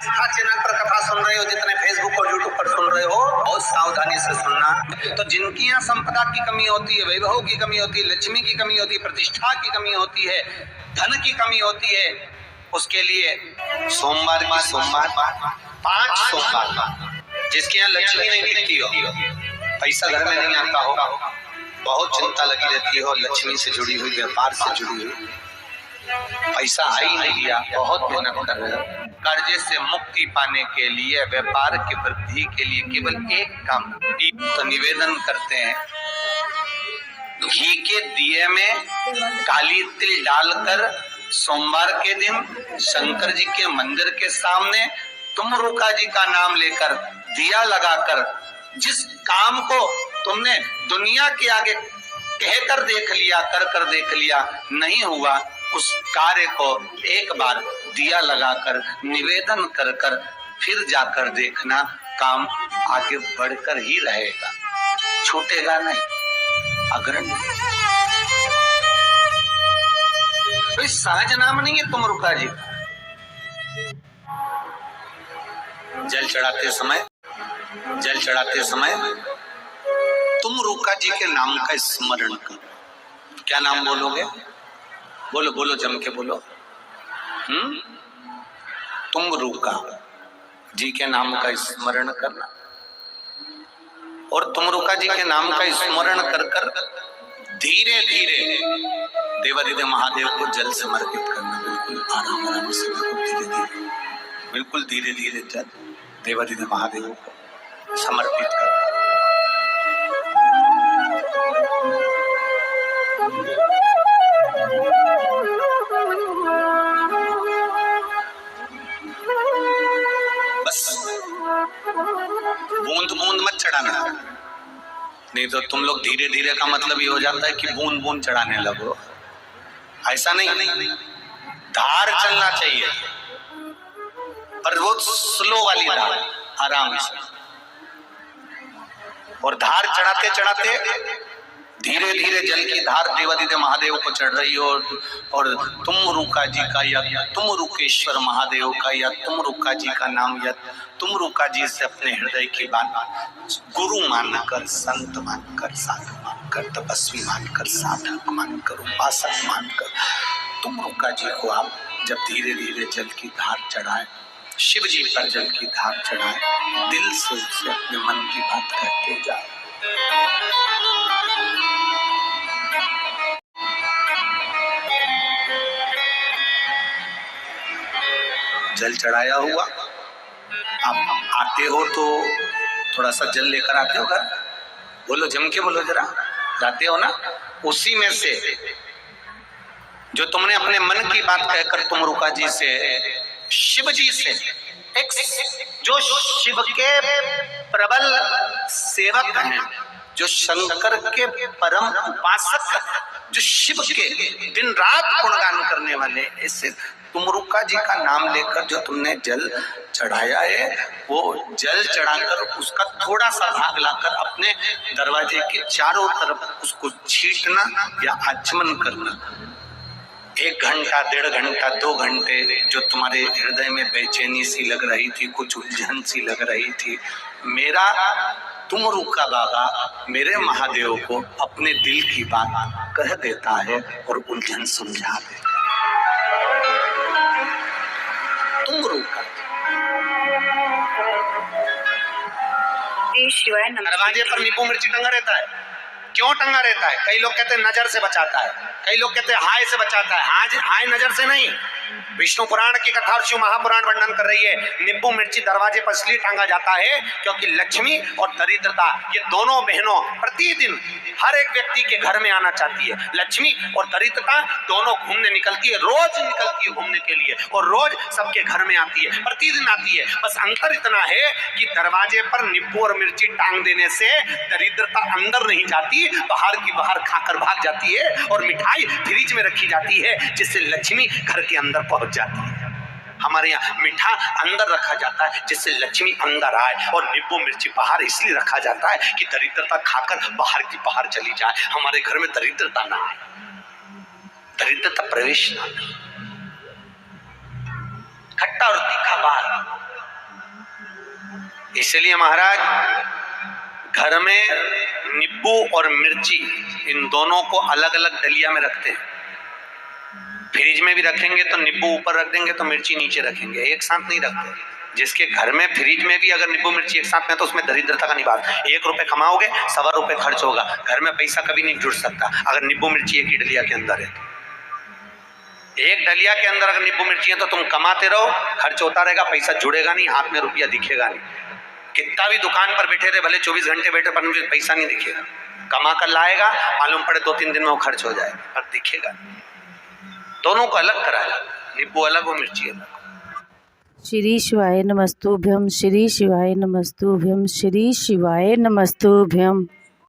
आस्था channel पर कथा सुन रहे हो, जितने फेसबुक और यूट्यूब पर सुन रहे हो, बहुत सावधानी से सुनना। तो जिनकी यहाँ संपदा की कमी होती है, वैभव की कमी होती है, लक्ष्मी की कमी होती है, प्रतिष्ठा की कमी होती है, धन की कमी होती है, उसके लिए सोमवार 5 सोमवार जिसके यहाँ लक्ष्मी नहीं दिखती हो, पैसा घर में नहीं आता हो, बहुत चिंता लगी रहती हो, लक्ष्मी से जुड़ी हुई, व्यापार से जुड़ी हुई, पैसा आ ही नहीं दिया, बहुत मेहनत कर रहे हो, कर्जे से मुक्ति पाने के लिए, व्यापार की वृद्धि के लिए केवल एक काम, तो निवेदन करते हैं, घी के दिए में काली तिल डालकर सोमवार के दिन शंकर जी के मंदिर के सामने तुमरुका जी का नाम लेकर दिया लगाकर, जिस काम को तुमने दुनिया के आगे कहकर देख लिया, कर देख लिया, नहीं हुआ, उस कार्य को एक बार दिया लगाकर निवेदन कर फिर जाकर देखना, काम आगे बढ़कर ही रहेगा, छूटेगा नहीं, अग्रणी। कोई सहज नाम नहीं है तुमरुका जी का। जल चढ़ाते समय तुमरुका जी के नाम का स्मरण करो। क्या नाम बोलोगे? बोलो बोलो, जम के बोलो। तुमरुका जी के नाम का स्मरण करना, और तुमरुका जी के नाम का स्मरण कर धीरे धीरे देवादिदेव महादेव को जल समर्पित करना। बिल्कुल आराम से, बिल्कुल धीरे धीरे जल देवादिदेव महादेव को समर्पित करना। बस बूंद बूंद मत चढ़ाना, नहीं तो तुम लोग धीरे धीरे का मतलब ये हो जाता है कि बूंद बूंद चढ़ाने लगो। ऐसा नहीं, धार चलना चाहिए, पर वो स्लो वाली धार, आराम से, और धार चढ़ाते चढ़ाते धीरे धीरे जल की धार देवादिदेव महादेव को चढ़ रही हो, और तुमरुका जी का या तुमरुकेश्वर महादेव का या तुमरुका जी का नाम, या तुमरुका जी से अपने हृदय की बात गुरु मानकर, संत मानकर, साधु मानकर, तपस्वी मानकर, साधक मानकर, उपासक मानकर तुमरुका जी को आप जब धीरे धीरे जल की धार चढ़ाए, शिव जी पर जल की धार चढ़ाए, दिल से उससे अपने मन की बात कहते जाए। जल चढ़ाया हुआ, आप आते हो तो थोड़ा सा जल लेकर आते हो घर, बोलो, जम के बोलो जरा, जाते हो ना, उसी में से जो तुमने अपने मन की बात कहकर तुमरुका जी से, शिव जी से, एक जो शिव के प्रबल सेवक हैं, जो शंकर के परम उपासक, जो शिव के दिन रात गुणगान करने वाले, ऐसे तुमरुका जी का नाम लेकर जो तुमने जल चढ़ाया है, वो जल चढ़ाकर उसका थोड़ा सा भाग लाकर अपने दरवाजे के चारों तरफ उसको छींटना या आचमन करना। 1 घंटा, 1.5 घंटा, 2 घंटे जो तुम्हारे हृदय में बेचैनी सी लग रही थी, कुछ उलझन सी लग रही थी, मेरा तुमरुका बाबा मेरे महादेव को अपने दिल की बात कह देता है और उलझन सुलझा देता है। तुमरुका दरवाजे पर नींबू मिर्ची टंगा रहता है। क्यों टंगा रहता है? कई लोग कहते हैं नजर से बचाता है, कई लोग कहते हैं हाय से बचाता है। हाय नजर से नहीं, विष्णु पुराण की कथा और शिव महापुराण वर्णन कर रही है, नींबू मिर्ची दरवाजे पर इसलिए टांगा जाता है क्योंकि लक्ष्मी और दरिद्रता, ये दोनों बहनों प्रतिदिन हर एक व्यक्ति के घर में आना चाहती है। लक्ष्मी और दरिद्रता दोनों घूमने निकलती है, रोज निकलती है घूमने के लिए, और रोज सबके घर में आती है, प्रतिदिन आती है। बस अंतर इतना है कि दरवाजे पर नींबू और मिर्ची टांग देने से दरिद्रता अंदर नहीं जाती, बाहर की बाहर खाकर भाग जाती है, और मिठाई फ्रिज में रखी जाती है जिससे लक्ष्मी घर के अंदर पहुंच जाती है। हमारे यहाँ मीठा अंदर रखा जाता है जिससे लक्ष्मी अंदर आए, और नींबू मिर्ची बाहर इसलिए रखा जाता है कि दरिद्रता खाकर बाहर की बाहर चली जाए, हमारे घर में दरिद्रता ना आए, दरिद्रता प्रवेश ना। खट्टा और तीखा बाहर, इसलिए महाराज घर में नींबू और मिर्ची इन दोनों को अलग अलग डलिया में रखते हैं। फ्रिज में भी रखेंगे तो नींबू ऊपर रख देंगे तो मिर्ची नीचे रखेंगे, एक साथ नहीं रखते। जिसके घर में फ्रिज में भी अगर नींबू मिर्ची एक साथ में तो उसमें दरिद्रता का निवास। 1 रुपए कमाओगे 1.25 रुपए खर्च होगा। घर में पैसा कभी नहीं जुड़ सकता अगर नींबू मिर्ची एक ही डलिया के अंदर है। एक डलिया के अंदर अगर नींबू मिर्ची है तो तुम कमाते रहो, खर्च होता रहेगा, पैसा जुड़ेगा नहीं, हाथ में रुपया दिखेगा नहीं। कितना भी दुकान पर बैठे रहे, भले 24 घंटे बैठे, पर मुझे पैसा नहीं दिखेगा। कमा कर लाएगा, मालूम पड़े 2-3 दिन में वो खर्च हो जाएगा, पर दिखेगा। दोनों को अलग कराया, नींबू अलग हो मिर्ची अलग। श्री शिवाय नमस्तुभ्यम, श्री शिवाय नमस्तुभ्यम, श्री शिवाय नमस्तुभ्यम।